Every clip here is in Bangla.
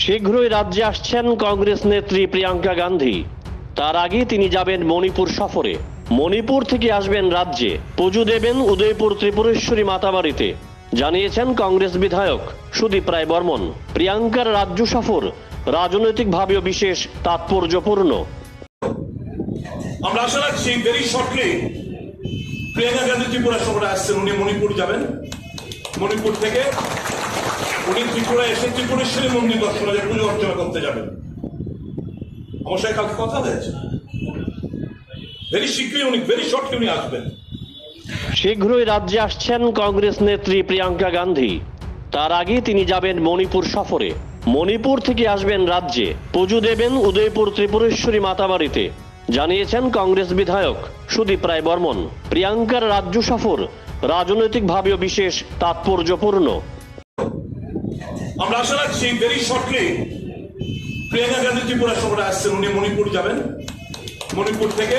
শীঘ্রই রাজ্যে আসছেন কংগ্রেস নেত্রী প্রিয়াঙ্কা গান্ধী। তার আগে তিনি যাবেন মণিপুর সফরে। মণিপুর থেকে আসবেন রাজ্যে, পুজো দেবেন উদয়পুর ত্রিপুরেশ্বরী মাতাবাড়িতে, জানিয়েছেন কংগ্রেস বিধায়ক সুদীপ রায় বর্মন। প্রিয়াঙ্কার রাজ্য সফর রাজনৈতিকভাবেও বিশেষ তাৎপর্যপূর্ণ। আমরা আশা রাখছি ভেরি শর্টলি প্রিয়াঙ্কা গান্ধী ত্রিপুরা সফরে আসছেন। উনি মণিপুর যাবেন। মণিপুর থেকে উনি ত্রিপুরা এসে ত্রিপুরেশ্বরী মন্দির দর্শনে পুজো অর্চনা করতে যাবেন। অবশ্যই কালকে কথা হয়েছে, ভেরি শীঘ্রই উনি ভেরি শর্টলি উনি আসবেন। শীঘ্রই রাজ্যে আসছেন কংগ্রেস নেত্রী প্রিয়াঙ্কা গান্ধী। তার আগে তিনি যাবেন মণিপুর সফরে। মণিপুর থেকে আসবেন রাজ্যে, পুজো দেবেন উদয়পুর ত্রিপুরেশ্বরী মাতাবাড়িতে, জানিয়েছেন কংগ্রেস বিধায়ক সুদীপ রায় বর্মন। প্রিয়াঙ্কার রাজ্য সফর রাজনৈতিকভাবেও বিশেষ তাৎপর্যপূর্ণ। আমরা আশা রাখছি ভেরি শর্টলি প্রিয়াঙ্কা গান্ধী ত্রিপুরা সফরে আসছেন। উনি মণিপুর যাবেন। মণিপুর থেকে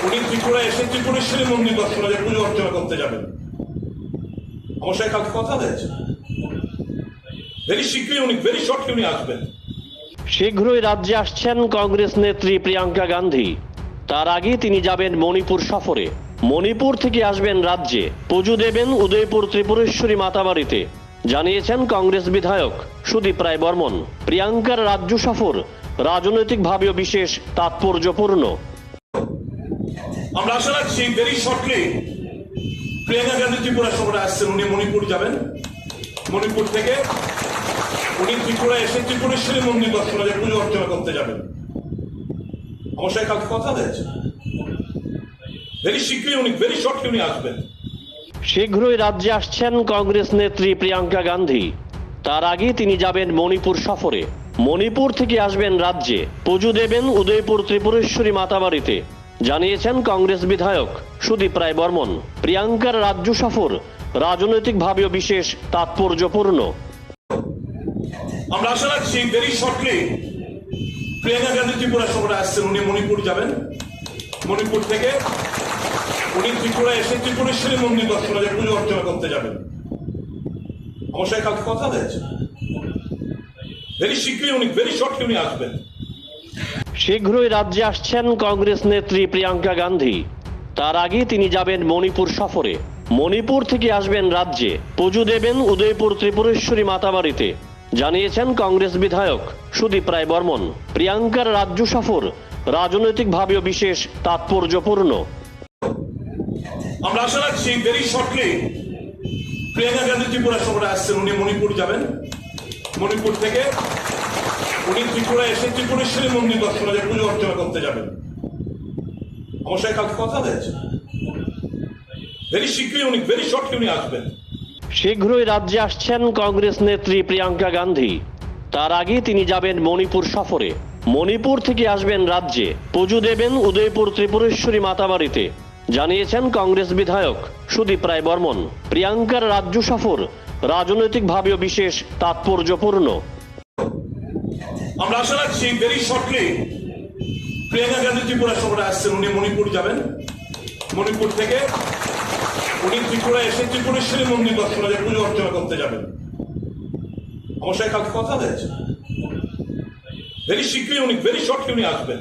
উনি ত্রিপুরা এসে ত্রিপুরেশ্বরী মন্দির দর্শনে পুজো অর্চনা করতে যাবেন। অবশ্যই কালকে কথা হয়েছে, ভেরি শীঘ্রই উনি ভেরি শর্টলি উনি আসবেন। শীঘ্রই রাজ্যে আসছেন কংগ্রেস নেত্রী প্রিয়াঙ্কা গান্ধী। তার আগে তিনি যাবেন মণিপুর সফরে। মণিপুর থেকে আসবেন রাজ্যে, পুজো দেবেন উদয়পুর ত্রিপুরেশ্বরী মাতাবাড়িতে, জানিয়েছেন কংগ্রেস বিধায়ক সুদীপ রায় বর্মন। প্রিয়াঙ্কার রাজ্য সফর রাজনৈতিকভাবেও বিশেষ তাৎপর্যপূর্ণ। আমরা আশা রাখছি ভেরি শর্টলি প্রিয়াঙ্কা গান্ধী ত্রিপুরা সফরে আসছেন। উনি মণিপুর যাবেন। মণিপুর থেকে উনি ত্রিপুরা এসে ত্রিপুরেশ্বরী মন্দির দর্শনে পুজো অর্চনা করতে যাবেন। অবশ্যই কালকে কথা হয়েছে, ভেরি শীঘ্রই উনি ভেরি শর্টলি উনি আসবেন। শীঘ্রই রাজ্যে আসছেন কংগ্রেস নেত্রী প্রিয়াঙ্কা গান্ধী। তার আগে তিনি যাবেন মণিপুর সফরে। মণিপুর থেকে আসবেন রাজ্যে, পুজো দেবেন উদয়পুর ত্রিপুরেশ্বরী মাতাবাড়িতে, জানিয়েছেন কংগ্রেস বিধায়ক সুদীপ রায় বর্মন। প্রিয়াঙ্কার রাজ্য সফর রাজনৈতিকভাবেও বিশেষ তাৎপর্যপূর্ণ। আমরা আশা রাখছি ভেরি শর্টলি প্রিয়াঙ্কা গান্ধী ত্রিপুরা সফরে আসছেন। উনি মণিপুর যাবেন। মণিপুর থেকে উনি ত্রিপুরা এসে ত্রিপুরেশ্বরী মন্দির দর্শনে পুজো অর্চনা করতে যাবেন। অবশ্যই কালকে কথা হয়েছে, ভেরি শীঘ্রই উনি ভেরি শর্টলি উনি আসবেন। শীঘ্রই রাজ্যে আসছেন কংগ্রেস নেত্রী প্রিয়াঙ্কা গান্ধী। তার আগে তিনি যাবেন মণিপুর সফরে। মণিপুর থেকে আসবেন রাজ্যে, পুজো দেবেন উদয়পুর ত্রিপুরেশ্বরী মাতাবাড়িতে, জানিয়েছেন কংগ্রেস বিধায়ক সুদীপ রায় বর্মন। প্রিয়াঙ্কার রাজ্য সফর রাজনৈতিকভাবেও বিশেষ তাৎপর্যপূর্ণ। আমরা আশা রাখছি ভেরি শর্টলি প্রিয়াঙ্কা গান্ধী ত্রিপুরা সফরে আসছেন। উনি মণিপুর যাবেন। মণিপুর থেকে উনি ত্রিপুরা এসে ত্রিপুরেশ্বরী মন্দির দর্শনে পুজো অর্চনা করতে যাবেন। অবশ্যই কালকে কথা হয়েছে, ভেরি শীঘ্রই উনি ভেরি শর্টলি উনি আসবেন। শীঘ্রই রাজ্যে আসছেন কংগ্রেস নেত্রী প্রিয়াঙ্কা গান্ধী। তার আগে তিনি যাবেন মণিপুর সফরে। মণিপুর থেকে আসবেন রাজ্যে, পুজো দেবেন উদয়পুর ত্রিপুরেশ্বরী মাতাবাড়িতে, জানিয়েছেন কংগ্রেস বিধায়ক সুদীপ রায় বর্মন। প্রিয়াঙ্কার রাজ্য সফর রাজনৈতিকভাবেও বিশেষ তাৎপর্যপূর্ণ। আমরা আশা রাখছি ভেরি শর্টলি প্রিয়াঙ্কা গান্ধী ত্রিপুরা সফরে আসছেন। উনি মণিপুর যাবেন। মণিপুর থেকে উনি ত্রিপুরা এসে ত্রিপুরেশ্বরী মন্দির দর্শনে পুজো অর্চনা করতে যাবেন। অবশ্যই কালকে কথা হয়েছে, ভেরি শীঘ্রই উনি ভেরি শর্টলি উনি আসবেন।